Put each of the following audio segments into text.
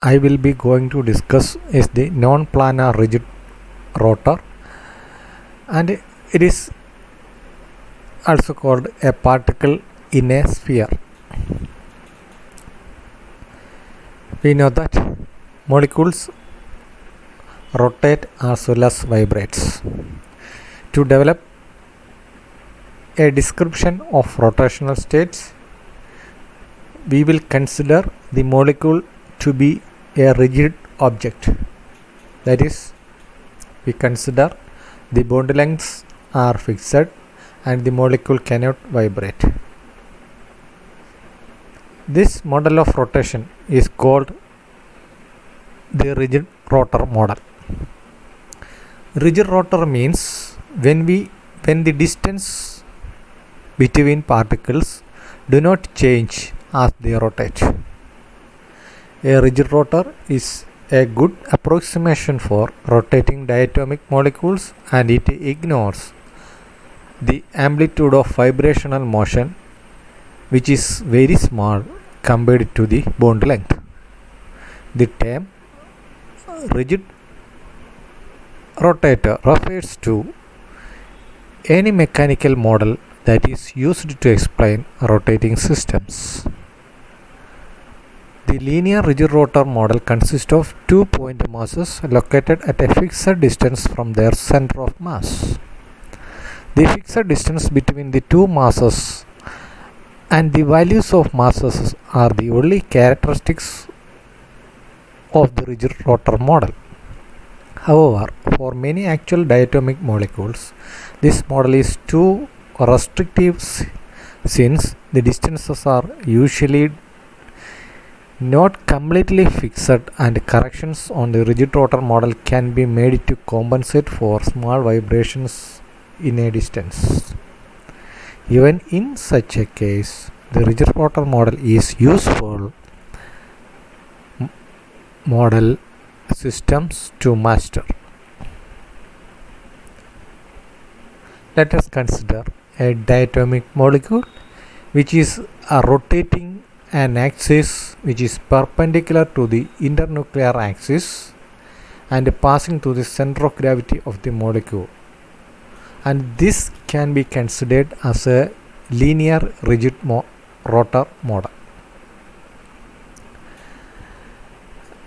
I will be going to discuss is the non-planar rigid rotor, and it is also called a particle in a sphere. We know that molecules rotate as well as vibrates. To develop a description of rotational states, we will consider the molecule to be a rigid object. That is, we consider the bond lengths are fixed and the molecule cannot vibrate. This model of rotation is called the rigid rotor model. Rigid rotor means when the distance between particles do not change as they rotate. A rigid rotor is a good approximation for rotating diatomic molecules, and it ignores the amplitude of vibrational motion, which is very small compared to the bond length. The term rigid rotator refers to any mechanical model that is used to explain rotating systems. The linear rigid rotor model consists of 2 point masses located at a fixed distance from their center of mass. The fixed distance between the two masses and the values of masses are the only characteristics of the rigid rotor model. However, for many actual diatomic molecules, this model is too restrictive since the distances are usually not completely fixed and corrections on the rigid rotor model can be made to compensate for small vibrations in a distance. Even in such a case, the rigid rotor model is useful model systems to master. Let us consider a diatomic molecule which is rotating an axis which is perpendicular to the internuclear axis and passing through the center of gravity of the molecule, and this can be considered as a linear rigid rotor model.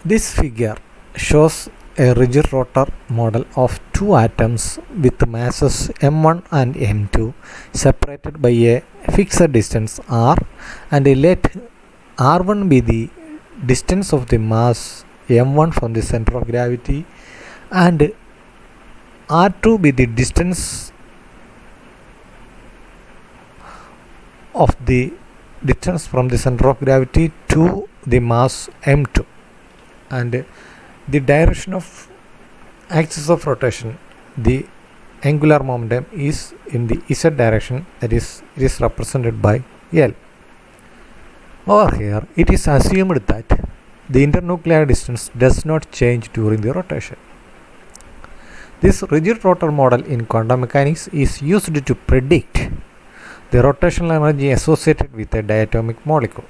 This figure shows a rigid rotor model of two atoms with masses m1 and m2 separated by a fixed distance r, and let r1 be the distance of the mass m1 from the center of gravity and r2 be the distance from the center of gravity to the mass m2, and the direction of axis of rotation, the angular momentum, is in the z direction, that is, it is represented by L. Over here, it is assumed that the internuclear distance does not change during the rotation. This rigid rotor model in quantum mechanics is used to predict the rotational energy associated with a diatomic molecule.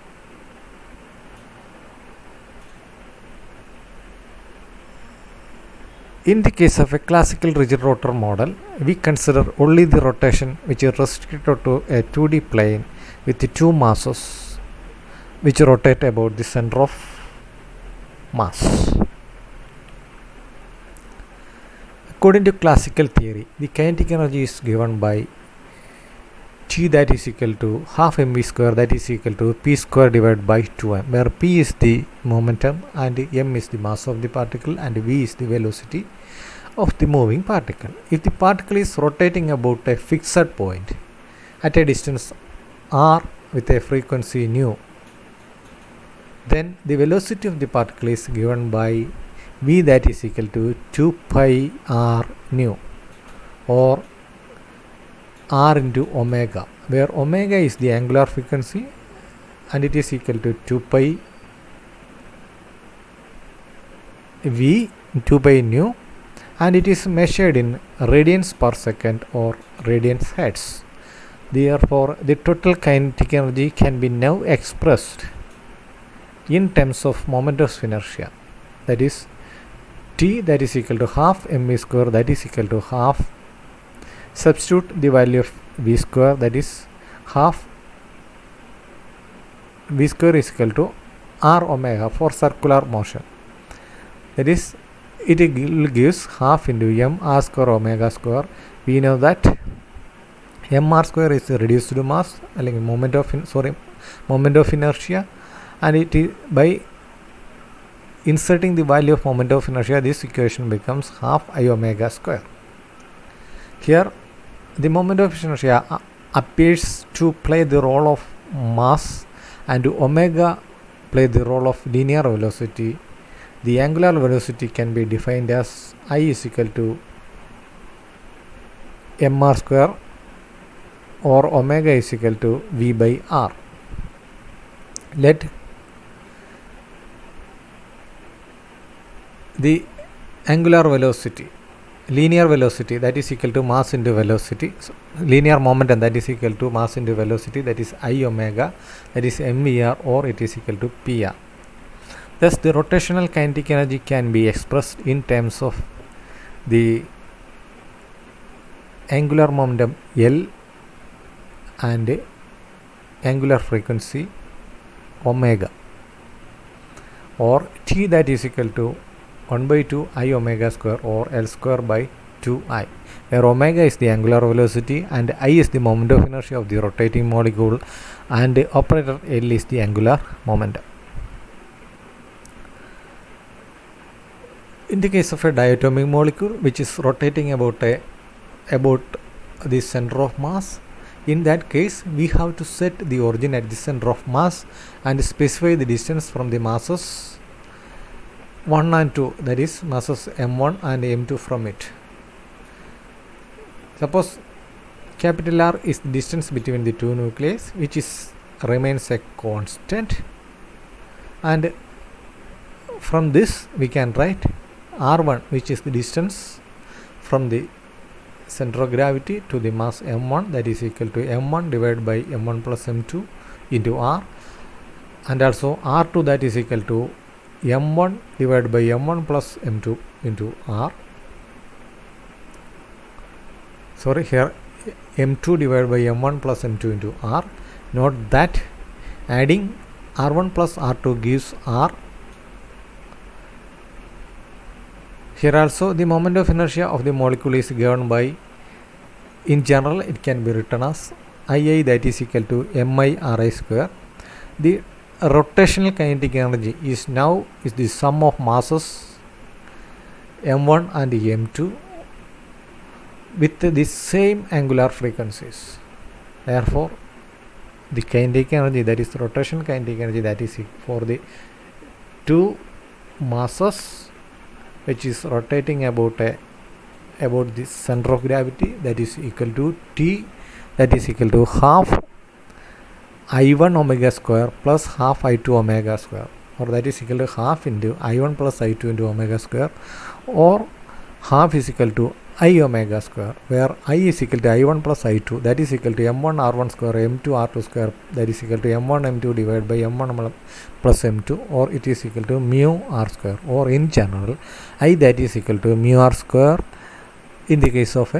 In the case of a classical rigid rotor model, we consider only the rotation which is restricted to a 2D plane with the two masses which rotate about the center of mass. According to classical theory, the kinetic energy is given by T, that is equal to half mv square, that is equal to p square divided by 2m, where p is the momentum and m is the mass of the particle and v is the velocity of the moving particle. If the particle is rotating about a fixed point at a distance r with a frequency nu, then the velocity of the particle is given by v, that is equal to 2 pi r nu, or r into omega, where omega is the angular frequency and it is equal to 2 pi v 2 pi nu, and it is measured in radians per second or radians hertz. Therefore, the total kinetic energy can be now expressed in terms of moment of inertia, that is t that is equal to half mv square, that is equal to half, substitute the value of v square, that is half v square is equal to r omega for circular motion, that is it gives half into m r square omega square. We know that mr square is reduced mass, like moment of inertia, and it is by inserting the value of moment of inertia, this equation becomes half I omega square. Here the moment of inertia appears to play the role of mass and omega play the role of linear velocity. The angular velocity can be defined as I is equal to mr square or omega is equal to v by r. Let the angular velocity, linear velocity, that is equal to mass into velocity, so linear momentum that is equal to mass into velocity, that is I omega, that is mvr, or it is equal to pr. Thus the rotational kinetic energy can be expressed in terms of the angular momentum L and angular frequency omega, or t that is equal to 1 by 2 I omega square or L square by 2I, where omega is the angular velocity and I is the moment of inertia of the rotating molecule and the operator L is the angular momentum. In the case of a diatomic molecule which is rotating about the center of mass, in that case we have to set the origin at the center of mass and specify the distance from the masses 1 and 2, that is masses m1 and m2 from it. Suppose capital R is the distance between the two nuclei, which remains a constant, and from this we can write r1, which is the distance from the center of gravity to the mass m1, that is equal to m1 divided by m1 plus m2 into r, and also r2, that is equal to m1 divided by m1 plus m2 into r. Sorry, here m2 divided by m1 plus m2 into r. Note that adding r1 plus r2 gives r. Here also the moment of inertia of the molecule is given by, in general it can be written as II, that is equal to mi ri square. The rotational kinetic energy is the sum of masses m1 and m2 with the same angular frequencies. Therefore the kinetic energy, that is rotational kinetic energy, that is for the two masses which is rotating about the center of gravity, that is equal to t, that is equal to half I1 omega square plus half I2 omega square, or that is equal to half into I1 plus I2 into omega square, or half is equal to I omega square, where I is equal to I1 plus I2, that is equal to m1 r1 square m2 r2 square, that is equal to m1 m2 divided by m1 plus m2, or it is equal to mu r square, or in general I, that is equal to mu r square in the case of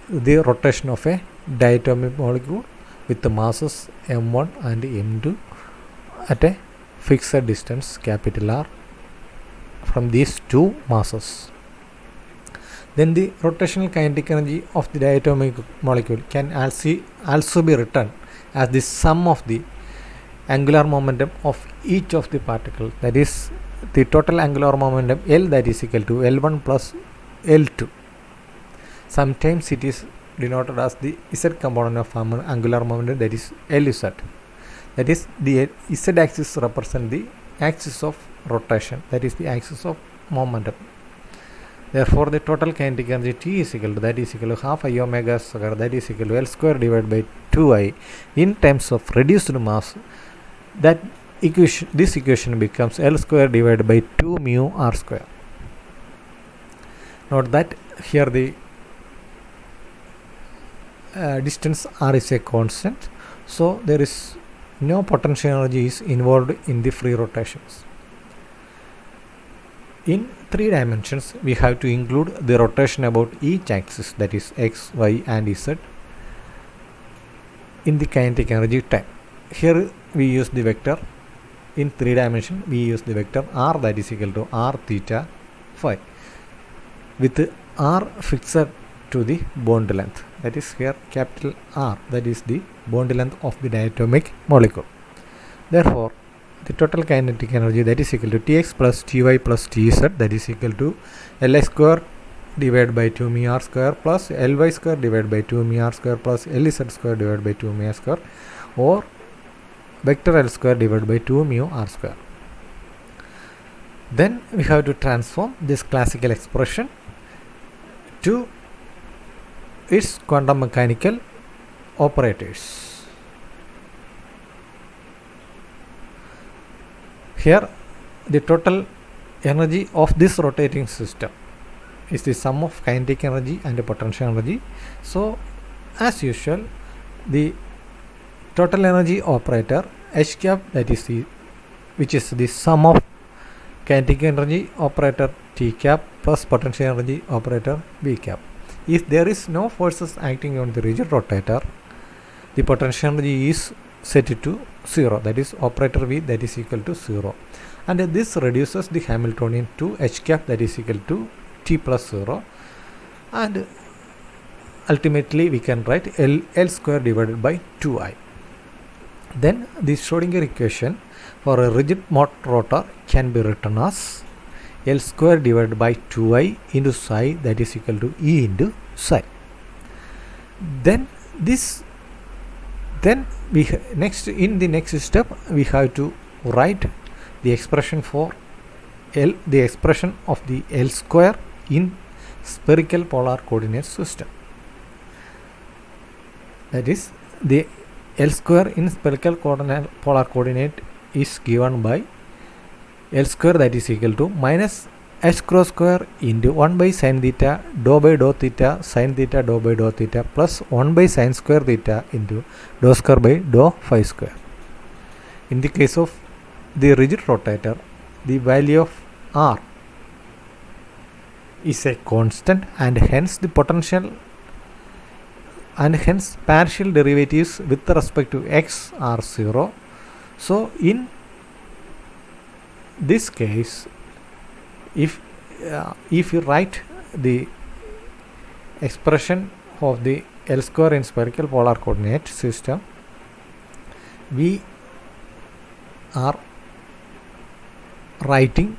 the rotation of a diatomic molecule with the masses m1 and m2 at a fixed distance capital R from these two masses. Then the rotational kinetic energy of the diatomic molecule can also be written as the sum of the angular momentum of each of the particles, that is the total angular momentum L, that is equal to L1 plus L2. Sometimes it is denoted as the Z component of angular momentum, that is LZ. That is the Z axis represents the axis of rotation, that is the axis of momentum. Therefore the total kinetic energy T is equal to, that is equal to half I omega square, that is equal to L square divided by 2I in terms of reduced mass. That this equation becomes L square divided by 2 mu r square. Note that here the distance r is a constant, so there is no potential energy is involved in the free rotations. In 3 dimensions, we have to include the rotation about each axis, that is x, y and z, in the kinetic energy time. Here we use the vector. In 3 dimension we use the vector r, that is equal to r theta phi, with r fixed to the bond length, that is here capital R, that is the bond length of the diatomic molecule. Therefore, the total kinetic energy, that is equal to Tx plus Ty plus Tz, that is equal to Li square divided by 2 mu r square plus Ly square divided by 2 mu r square plus Lz square divided by 2 mu r square, or vector L square divided by 2 mu r square. Then we have to transform this classical expression to its quantum mechanical operators. Here the total energy of this rotating system is the sum of kinetic energy and potential energy. So as usual, the total energy operator H cap, that is the which is the sum of kinetic energy operator T cap plus potential energy operator V cap. If there is no forces acting on the rigid rotator, the potential energy is set to 0, that is operator V, that is equal to 0, and this reduces the Hamiltonian to H cap, that is equal to T plus 0, and ultimately we can write L square divided by 2I. Then the Schrodinger equation for a rigid rotor can be written as L square divided by 2I into psi, that is equal to E into psi. Then we in the next step we have to write the expression for the expression of the L square in spherical polar coordinate system. That is, the L square in spherical polar coordinate is given by L square, that is equal to minus h cross square into 1 by sin theta dou by dou theta sin theta dou by dou theta plus 1 by sin square theta into dou square by dou phi square. In the case of the rigid rotator, the value of R is a constant, and hence the potential and hence partial derivatives with respect to x are 0. So in this case, if you write the expression of the L square in spherical polar coordinate system, we are writing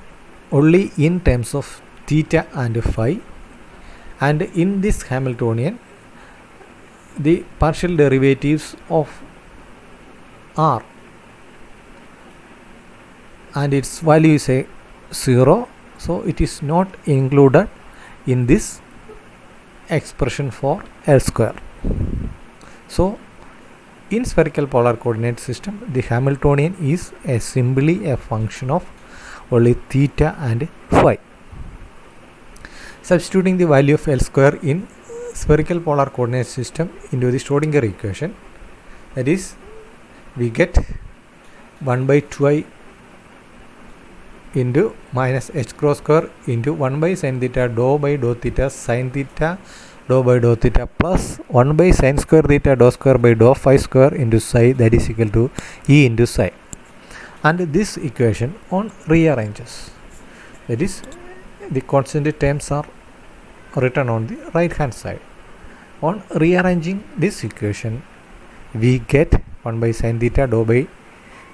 only in terms of theta and phi, and in this Hamiltonian the partial derivatives of R and its value is a 0, so it is not included in this expression for L square. So in spherical polar coordinate system, the Hamiltonian is simply a function of only theta and phi. Substituting the value of L square in spherical polar coordinate system into the Schrodinger equation, that is, we get 1 by 2I into minus h cross square into 1 by sin theta dou by dou theta sin theta dou by dou theta plus 1 by sin square theta dou square by dou phi square into psi, that is equal to E into psi. And this equation on rearranges, that is, the constant terms are written on the right hand side. On rearranging this equation, we get 1 by sin theta dou by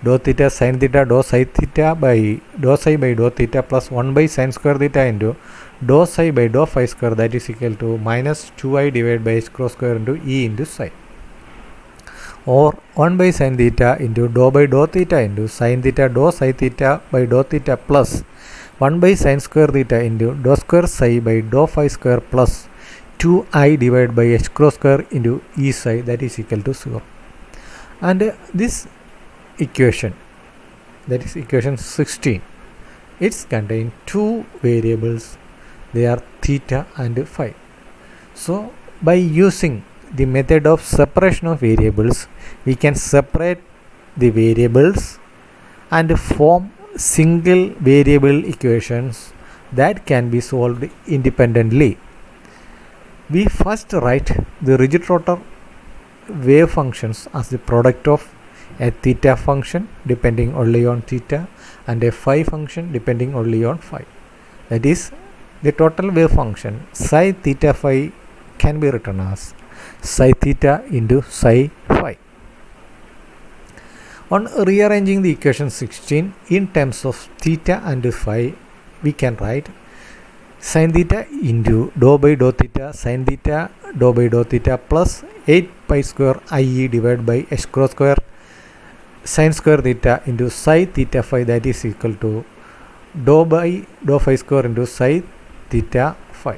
dou theta sin theta dou psi theta by dou psi by dou theta plus 1 by sin square theta into dou psi by dou phi square, that is equal to minus 2I divided by h cross square into E into psi, or 1 by sin theta into dou by dou theta into sin theta dou psi theta by dou theta plus 1 by sin square theta into dou square psi by dou phi square plus 2I divided by h cross square into E psi, that is equal to 0. And this equation, that is equation 16, it's contain two variables, they are theta and phi. So by using the method of separation of variables, we can separate the variables and form single variable equations that can be solved independently. We first write the rigid rotor wave functions as the product of a theta function depending only on theta and a phi function depending only on phi. That is, the total wave function psi theta phi can be written as psi theta into psi phi. On rearranging the equation 16 in terms of theta and phi, we can write sin theta into dou by dou theta sin theta dou by dou theta plus 8 pi square ie divided by h cross square sin square theta into psi theta phi, that is equal to dou by dou phi square into psi theta phi.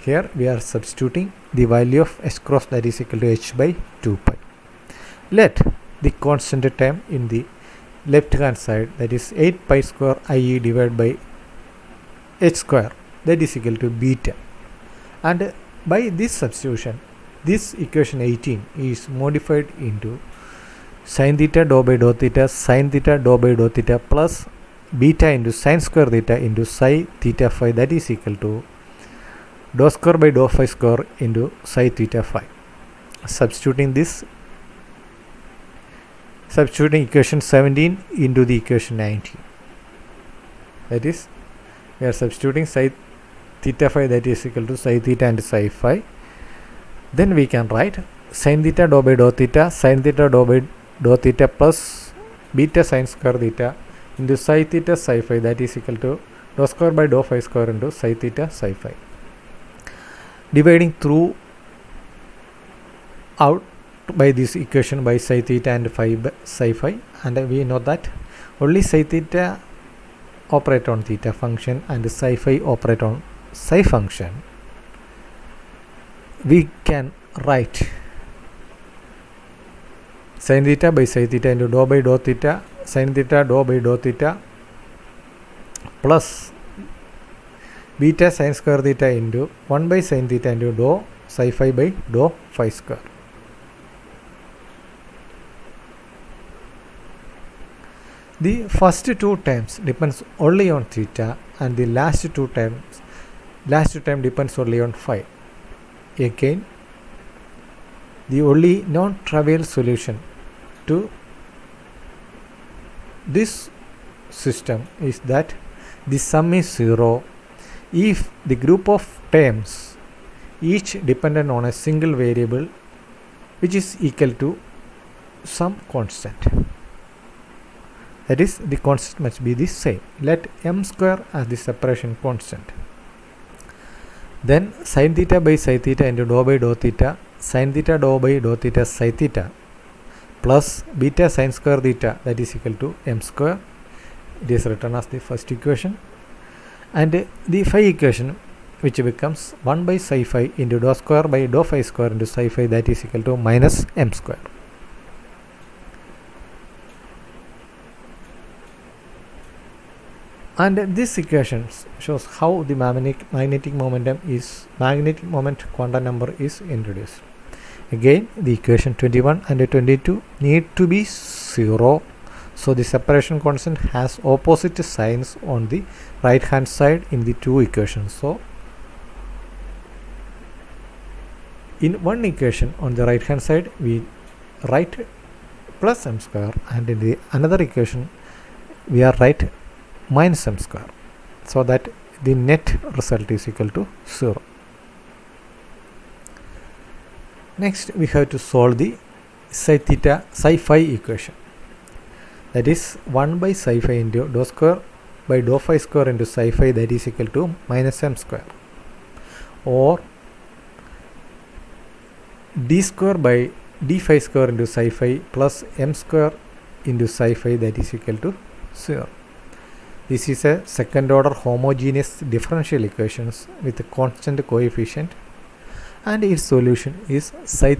Here we are substituting the value of h cross, that is equal to h by 2 pi. Let the constant term in the left hand side, that is 8 pi square ie divided by h square, that is equal to beta, and by this substitution this equation 18 is modified into sin theta dou by dou theta sin theta dou by dou theta plus beta into sin square theta into psi theta phi, that is equal to dou square by dou phi square into psi theta phi. Substituting equation 17 into the equation 19, that is, we are substituting psi theta phi, that is equal to psi theta and psi phi. Then we can write sin theta dou by dou theta sin theta dou by dou theta plus beta sin square theta into psi theta psi phi, that is equal to dou square by dou phi square into psi theta psi phi. Dividing through out by this equation by psi theta and psi phi, and we know that only psi theta operate on theta function and psi phi operate on psi function. We can write sin theta by psi theta into dou by dou theta sin theta dou by dou theta plus beta sin square theta into 1 by sin theta into dou psi phi by dou phi square. The first two terms depends only on theta and the last term depends only on phi. Again, the only non-trivial solution to this system is that the sum is 0 if the group of terms each dependent on a single variable which is equal to some constant. That is, the constant must be the same. Let m square as the separation constant. Then sin theta by psi theta into dou by dou theta sin theta dou by dou theta psi theta plus beta sin square theta, that is equal to m square. It is written as the first equation, and the phi equation, which becomes 1 by psi phi into dou square by dou phi square into psi phi, that is equal to minus m square. And this equation shows how the magnetic moment quantum number is introduced. Again, the equation 21 and 22 need to be 0. So the separation constant has opposite signs on the right hand side in the two equations. So in one equation on the right hand side we write plus m square, and in the another equation we are write minus m square, so that the net result is equal to 0. Next we have to solve the psi phi equation, that is 1 by psi phi into dou square by dou phi square into psi phi, that is equal to minus m square, or d square by d phi square into psi phi plus m square into psi phi, that is equal to 0. This is a second order homogeneous differential equations with a constant coefficient, and its solution is psi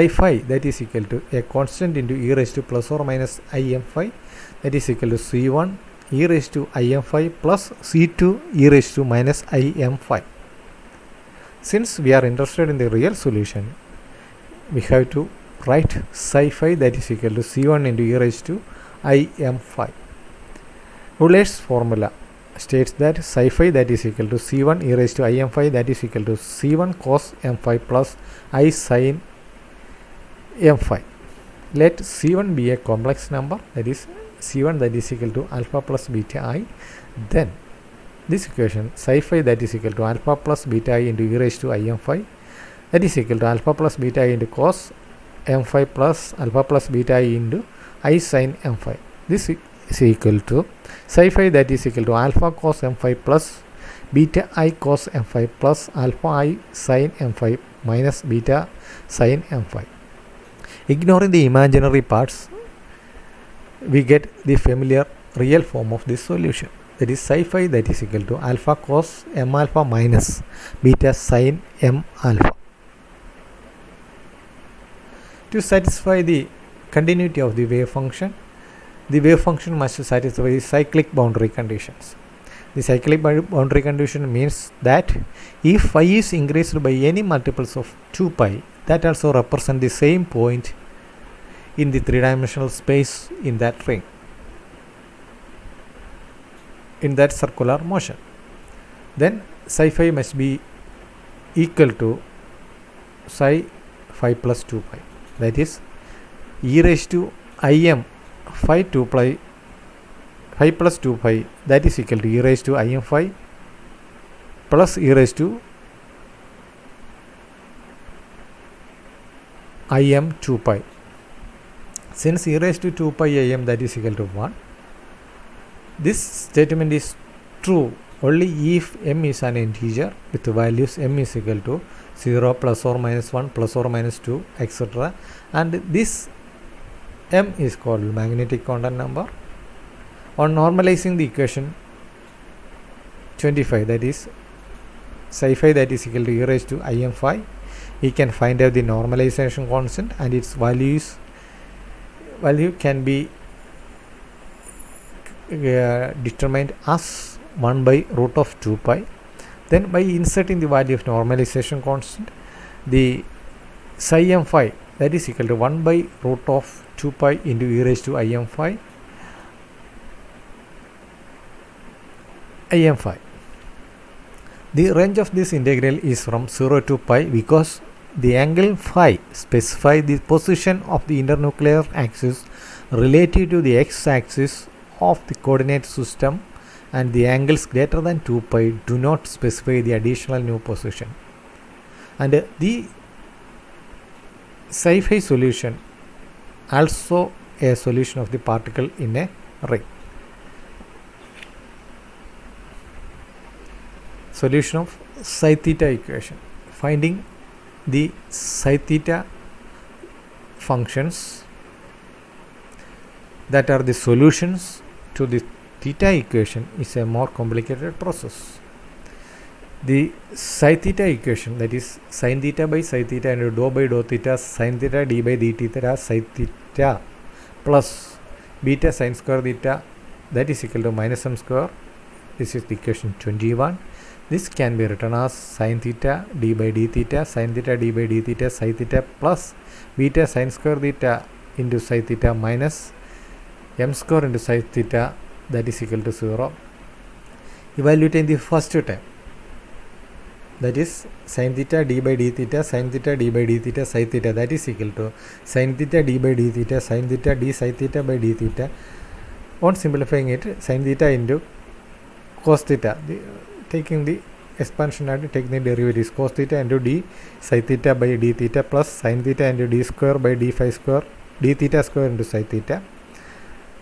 phi, that is equal to a constant into e raised to plus or minus im phi, that is equal to c1 e raised to im phi plus c2 e raised to minus im phi. Since we are interested in the real solution, we have to write psi phi that is equal to C1 into e raised to I m phi. Euler's formula states that psi phi that is equal to C1 e raised to I m phi that is equal to C1 cos m phi plus I sin m phi. Let C1 be a complex number, that is C1 that is equal to alpha plus beta I. Then this equation psi phi that is equal to alpha plus beta I into e raised to I m phi that is equal to alpha plus beta I into cos m phi plus alpha plus beta I into I sin m phi. This is equal to psi phi that is equal to alpha cos m phi plus beta I cos m phi plus alpha I sin m phi minus beta sin m phi. Ignoring the imaginary parts, we get the familiar real form of this solution. That is psi phi that is equal to alpha cos m alpha minus beta sin m alpha. To satisfy the continuity of the wave function must satisfy the cyclic boundary conditions. The cyclic boundary condition means that if phi is increased by any multiples of 2 pi, that also represent the same point in the three-dimensional space in that ring, in that circular motion. Then psi phi must be equal to psi phi plus 2 pi, that is e raised to im phi 2 pi phi plus 2 pi that is equal to e raised to im phi plus e raised to im 2 pi. Since e raised to 2 pi im that is equal to 1, this statement is true only if m is an integer with values m is equal to 0 plus or minus 1 plus or minus 2 etc. and this m is called magnetic quantum number. On normalizing the equation 25, that is psi phi that is equal to e raised to im phi, we can find out the normalization constant and its value can be determined as 1 by root of 2 pi. Then by inserting the value of normalization constant, the psi m phi that is equal to 1 by root of 2 pi into e raised to im phi The range of this integral is from 0 to pi because the angle phi specifies the position of the internuclear axis relative to the x-axis of the coordinate system, and the angles greater than 2 pi do not specify the additional new position. And the psi phi solution also a solution of the particle in a ring. Solution of psi theta equation. Finding the psi theta functions that are the solutions to the theta equation is a more complicated process. The psi theta equation, that is sin theta by psi theta into dou by dou theta sin theta d by d theta psi theta plus beta sin square theta that is equal to minus m square. This is the equation 21. This can be written as sin theta d by d theta sin theta d by d theta psi theta plus beta sin square theta into psi theta minus m square into psi theta that is equal to 0. Evaluating the first term, that is sin theta d by d theta sin theta d by d theta psi theta that is equal to sin theta d by d theta sin theta d psi theta by d theta. On simplifying it, sin theta into cos theta, taking the expansion and taking the derivatives, cos theta into d psi theta by d theta plus sin theta into d square by d phi square d theta square into psi theta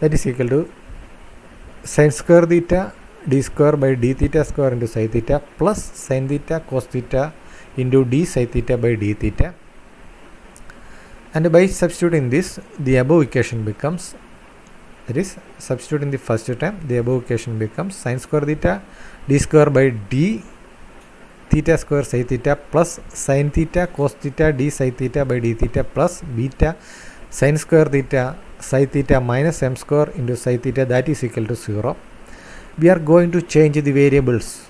that is equal to sin square theta d square by d theta square into psi theta plus sin theta cos theta into d psi theta by d theta. And by substituting this, the above equation becomes, that is substituting the first term, the above equation becomes sin square theta d square by d theta square psi theta plus sin theta cos theta d psi theta by d theta plus beta sin square theta psi theta minus m square into psi theta that is equal to 0. We are going to change the variables,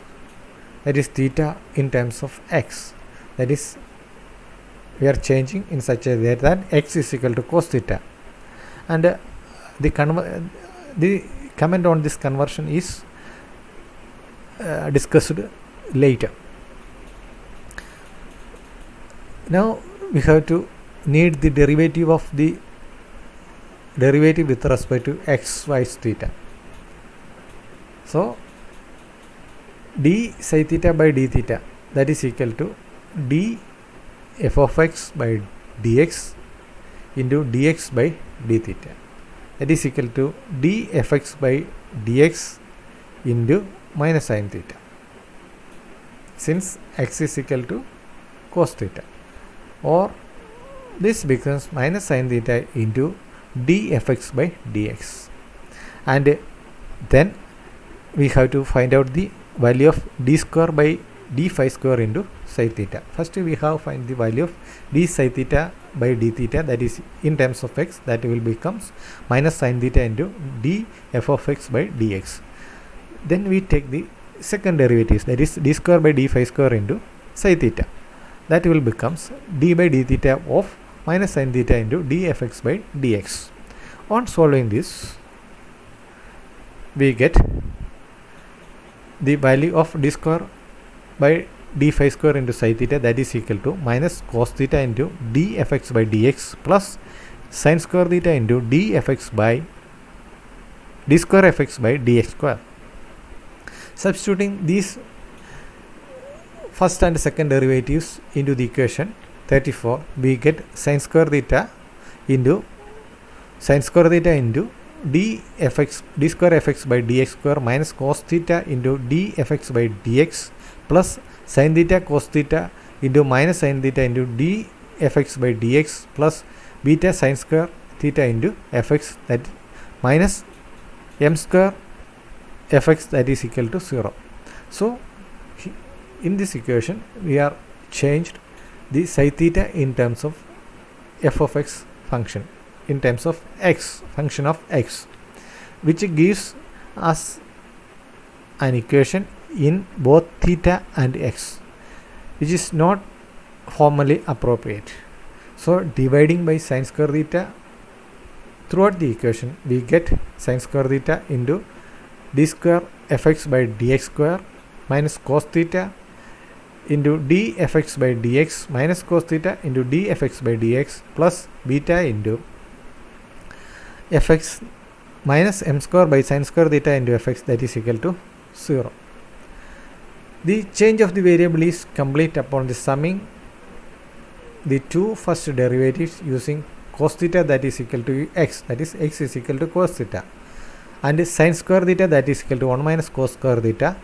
that is theta, in terms of x, that is we are changing in such a way that x is equal to cos theta, and the comment on this conversion is discussed later. Now we have to need the derivative of the derivative with respect to x, y, theta. So d psi theta by d theta, that is equal to d f of x by dx into dx by d theta, that is equal to d fx by dx into minus sin theta, since x is equal to cos theta, or this becomes minus sin theta into d fx by dx, and then we have to find out the value of d square by d phi square into psi theta. First we have find the value of d psi theta by d theta, that is in terms of x, that will becomes minus sin theta into d f of x by dx. Then we take the second derivatives, that is d square by d phi square into psi theta, that will becomes d by d theta of minus sin theta into d fx by dx. On solving this, we get the value of d square by d phi square into psi theta, that is equal to minus cos theta into d fx by dx plus sin square theta into d fx by d square fx by dx square. Substituting these first and second derivatives into the equation 34, we get sin square theta into d square fx by dx square minus cos theta into d fx by dx plus sin theta cos theta into minus sin theta into d fx by dx plus beta sin square theta into fx, that minus m square fx, that is equal to 0. So in this equation we are changed the psi theta in terms of f of x function, in terms of x, function of x, which gives us an equation in both theta and x, which is not formally appropriate. So dividing by sin square theta throughout the equation, we get sin square theta into d square fx by dx square minus cos theta into d fx by dx minus cos theta into d fx by dx plus beta into fx minus m square by sin square theta into fx, that is equal to 0. The change of the variable is complete upon the summing the two first derivatives using cos theta, that is equal to x, that is x is equal to cos theta, and sin square theta, that is equal to 1 minus cos square theta.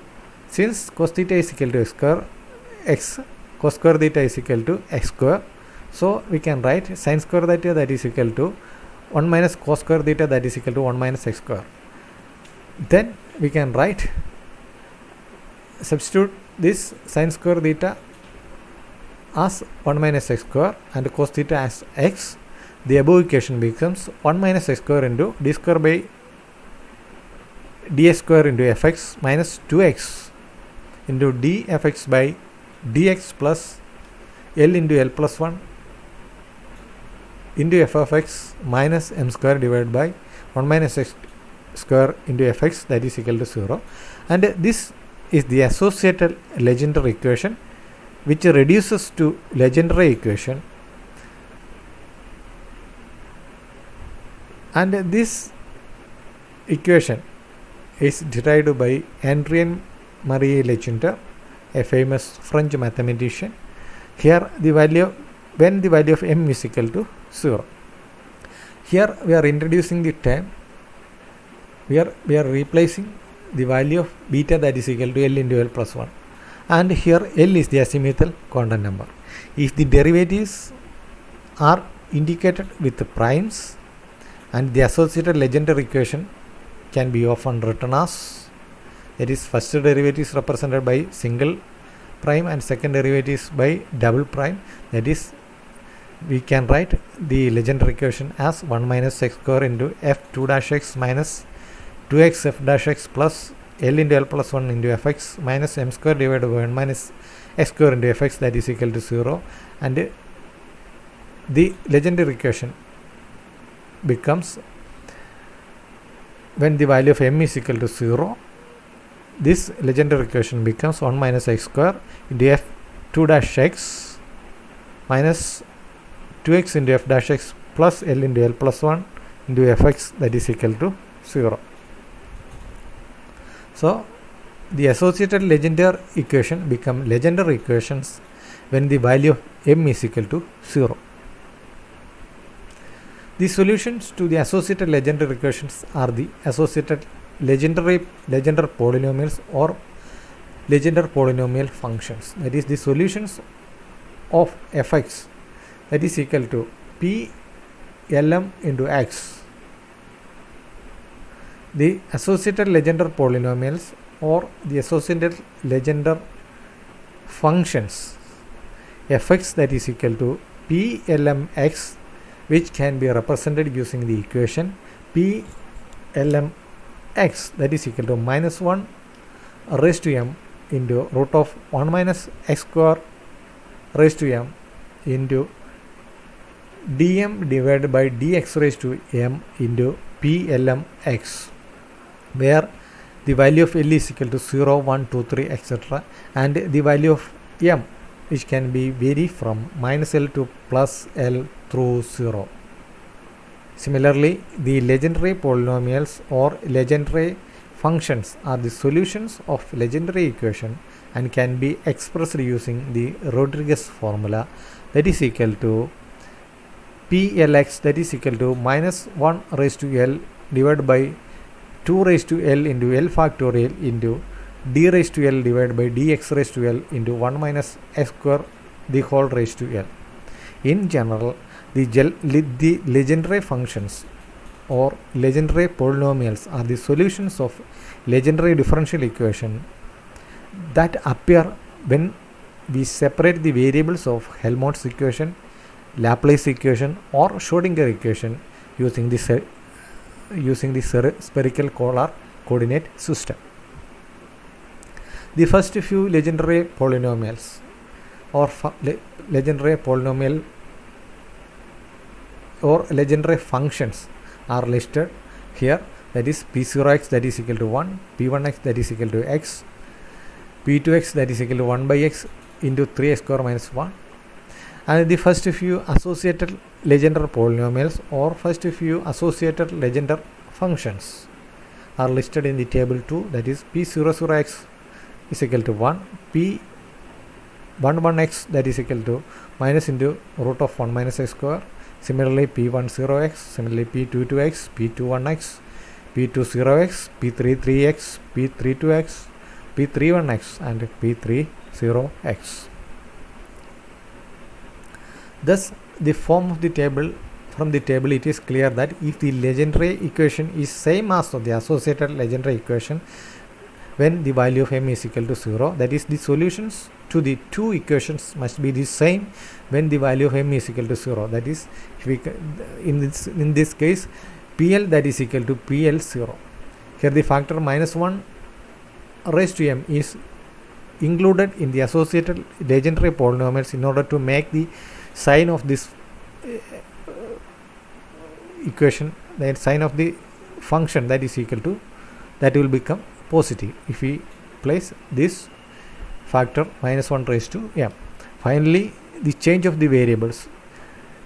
Since cos theta is equal to x, cos square theta is equal to x square, so we can write sin square theta, that is equal to 1 minus cos square theta, that is equal to 1 minus x square. Then we can write, substitute this sin square theta as 1 minus x square and cos theta as x. The above equation becomes 1 minus x square into d square by dx square into fx minus 2x into d fx by dx plus L into L plus 1 into f of x minus m square divided by 1 minus x square into fx, that is equal to 0. And this is the associated Legendre equation, which reduces to Legendre equation, and this equation is derived by Henri-Marie Legendre, a famous French mathematician. Here the value, when the value of m is equal to 0. Here we are introducing the term, we are replacing the value of beta, that is equal to L into L plus 1, and here L is the azimuthal quantum number. If the derivatives are indicated with the primes, and the associated Legendre equation can be often written as, that is, first derivative is represented by single prime and second derivative is by double prime, that is, we can write the Legendre equation as 1 minus x square into f2 dash x minus 2x f dash x plus L into L plus 1 into fx minus m square divided by 1 minus x square into fx, that is equal to 0. And the legendary equation becomes, when the value of m is equal to 0, this legendary equation becomes 1 minus x square into f 2 dash x minus 2x into f dash x plus l into l plus 1 into fx, that is equal to 0. So the associated legendary equation become legendary equations when the value of m is equal to 0. The solutions to the associated legendary equations are the associated legendary polynomials or legendary polynomial functions. That is, the solutions of fx, that is equal to p lm into x. The associated legendary polynomials or the associated legendary functions fx, that is equal to p lm x, which can be represented using the equation p lm x, that is equal to minus 1 raised to m into root of 1 minus x square raised to m into dm divided by dx raised to m into p lm x, where the value of L is equal to 0, 1, 2, 3, etc. and the value of M, which can be vary from minus L to plus L through 0. Similarly, the legendary polynomials or legendary functions are the solutions of legendary equation and can be expressed using the Rodriguez formula, that is equal to PLX, that is equal to minus 1 raised to L divided by 2 raised to L into L factorial into d raised to L divided by dx raised to L into 1 minus x square the whole raised to L. In general, the legendary functions or legendary polynomials are the solutions of legendary differential equation that appear when we separate the variables of Helmholtz equation, Laplace equation or Schrodinger equation using the spherical polar coordinate system. The first few legendary polynomials or legendary polynomial or legendary functions are listed here, that is p0x, that is equal to 1, p1x, that is equal to x, p2x, that is equal to 1 by x into 3x square minus 1. And the first few associated legendary polynomials or first few associated legendary functions are listed in the table 2, that is p00x is equal to 1, p11x, that is equal to minus into root of 1 minus x square. Similarly, p10x, similarly p22x, p21x, p20x, p33x, p32x, p31x and p30x. Thus, the form of the table, from the table it is clear that if the legendary equation is same as the associated legendary equation when the value of m is equal to 0, that is the solutions to the two equations must be the same when the value of m is equal to 0. That is, if we in this case PL, that is equal to PL0. Here the factor minus 1 raised to m is included in the associated legendary polynomials in order to make the sign of this equation, the sign of the function, that is equal to, that will become positive if we place this factor minus 1 raised to m. Finally, the change of the variables,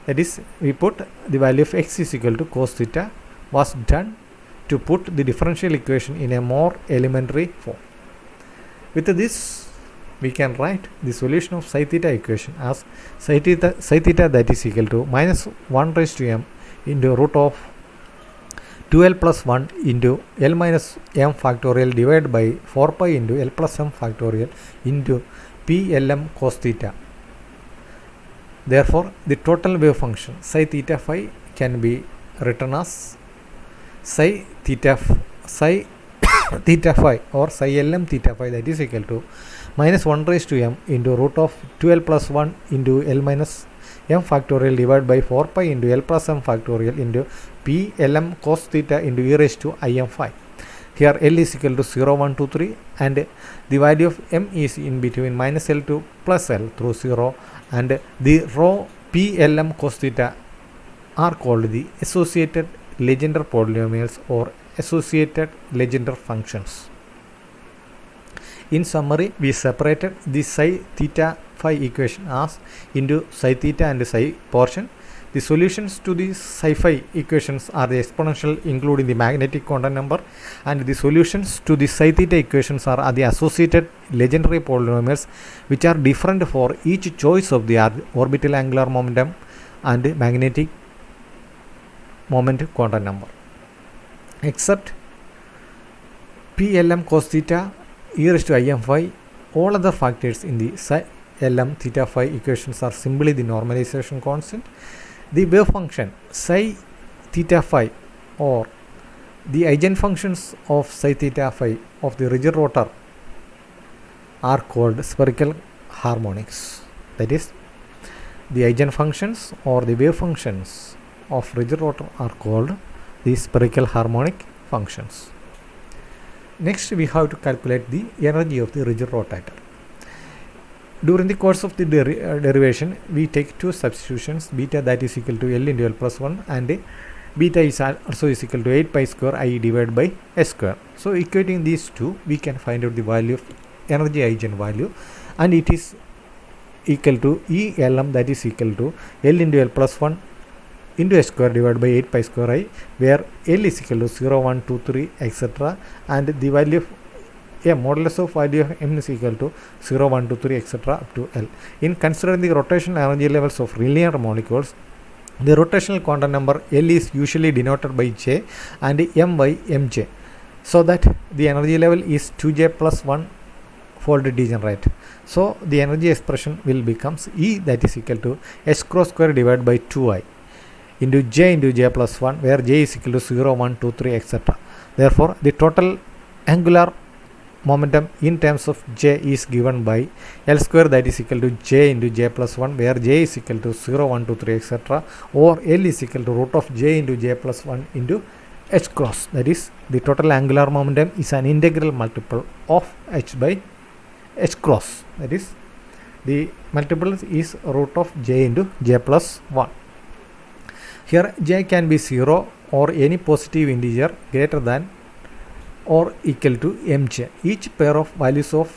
that is we put the value of x is equal to cos theta, was done to put the differential equation in a more elementary form. With this, we can write the solution of psi theta equation as psi theta that is equal to minus 1 raised to m into root of 2l plus 1 into l minus m factorial divided by 4 pi into l plus m factorial into plm cos theta. Therefore, the total wave function psi theta phi can be written as psi theta phi or psi lm theta phi, that is equal to minus 1 raised to m into root of 2l plus 1 into l minus m factorial divided by 4 pi into l plus m factorial into p lm cos theta into e raised to im phi. Here L is equal to 0, 1, 2, 3 and the value of m is in between minus L to plus L through 0 and the rho P, L, M cos theta are called the associated Legendre polynomials or associated Legendre functions. In summary, we separated the psi theta phi equation as into psi theta and psi portion. The solutions to the psi phi equations are the exponential including the magnetic quantum number, and the solutions to the psi theta equations are the associated Legendre polynomials, which are different for each choice of the orbital angular momentum and magnetic moment quantum number. Except P, L, M cos theta e raised to im phi, all other factors in the psi L, M theta phi equations are simply the normalization constant. The wave function psi theta phi or the eigenfunctions of psi theta phi of the rigid rotor are called spherical harmonics. That is, the eigenfunctions or the wave functions of rigid rotor are called the spherical harmonic functions. Next, we have to calculate the energy of the rigid rotator. During the course of the derivation, we take two substitutions, beta that is equal to L into L plus 1 and beta is also is equal to 8 pi square I divided by S square. So equating these two, we can find out the value of energy eigenvalue, and it is equal to E Lm that is equal to L into L plus 1 into S square divided by 8 pi square I, where L is equal to 0, 1, 2, 3 etc. and the value of modulus of value of M is equal to 0, 1, 2, 3 etc. up to L. In considering the rotational energy levels of linear molecules, the rotational quantum number L is usually denoted by J and M by Mj, so that the energy level is 2J plus 1 fold degenerate. So the energy expression will becomes E that is equal to S cross square divided by 2I into J plus 1, where J is equal to 0, 1, 2, 3 etc. Therefore, the total angular momentum in terms of J is given by L square that is equal to J plus 1, where J is equal to 0, 1, 2, 3 etc. or L is equal to root of J plus 1 into H cross. That is, the total angular momentum is an integral multiple of H by H cross. That is, the multiple is root of J plus 1. Here J can be 0 or any positive integer greater than or equal to Mj. Each pair of values of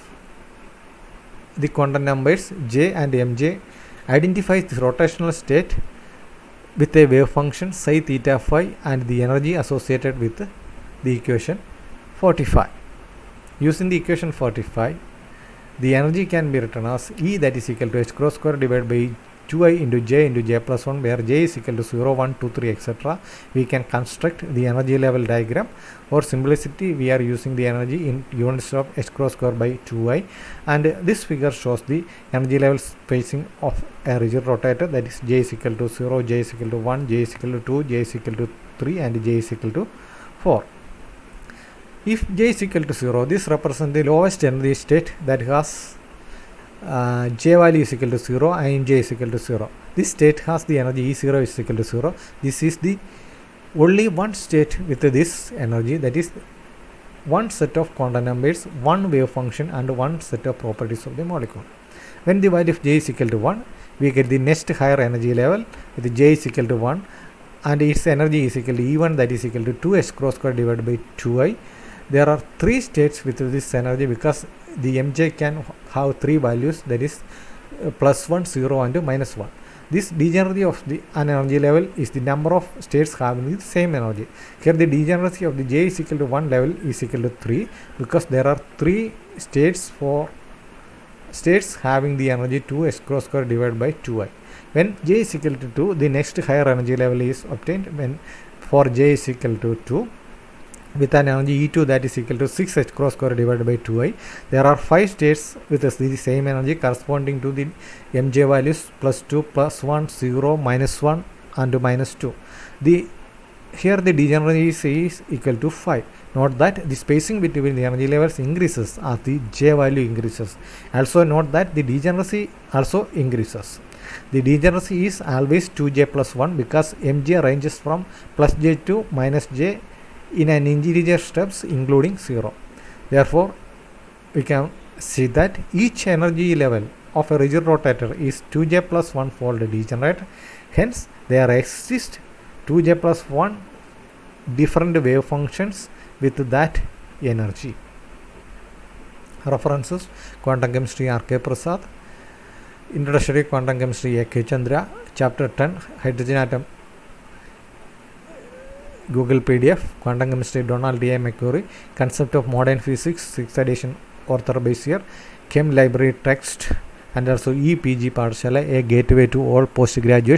the quantum numbers J and Mj identifies the rotational state with a wave function psi theta phi and the energy associated with the equation 45. Using the equation 45, the energy can be written as E that is equal to H cross square divided by 2I into J plus 1, where J is equal to 0, 1, 2, 3 etc. We can construct the energy level diagram. For simplicity, we are using the energy in units of H cross square by 2I, and this figure shows the energy level spacing of a rigid rotator, that is J is equal to 0, J is equal to 1, J is equal to 2, J is equal to 3 and J is equal to 4. If J is equal to 0, this represents the lowest energy state that has J value is equal to 0 and J is equal to 0. This state has the energy E0 is equal to 0. This is the only one state with this energy, that is one set of quantum numbers, one wave function and one set of properties of the molecule. When the value of J is equal to 1, we get the next higher energy level with J is equal to 1 and its energy is equal to E1 that is equal to 2H cross square divided by 2I. There are three states with this energy because the Mj can have three values, that is plus 1, 0 and minus 1. This degeneracy of the energy level is the number of states having the same energy. Here the degeneracy of the J is equal to 1 level is equal to 3 because there are three states for states having the energy 2h cross square divided by 2I. When J is equal to 2, the next higher energy level is obtained when for J is equal to 2 with an energy E2 that is equal to 6h cross square divided by 2I. There are 5 states with the same energy corresponding to the Mj values plus 2, plus 1, 0, minus 1 and minus 2. Here the degeneracy is equal to 5. Note that the spacing between the energy levels increases as the J value increases. Also note that the degeneracy also increases. The degeneracy is always 2J plus 1 because Mj ranges from plus J to minus J in an integer steps including 0. Therefore, we can see that each energy level of a rigid rotator is 2j plus 1 fold degenerate. Hence, there exist 2j plus 1 different wave functions with that energy. References: Quantum Chemistry R.K. Prasad, Introductory Quantum Chemistry A.K. Chandra, Chapter 10 Hydrogen Atom, Google PDF, Quantum Chemistry Donald D. A. McCurry, Concept of Modern Physics 6th edition, author Bezier, Chem Library text, and also EPG Pathshala, a gateway to all postgraduate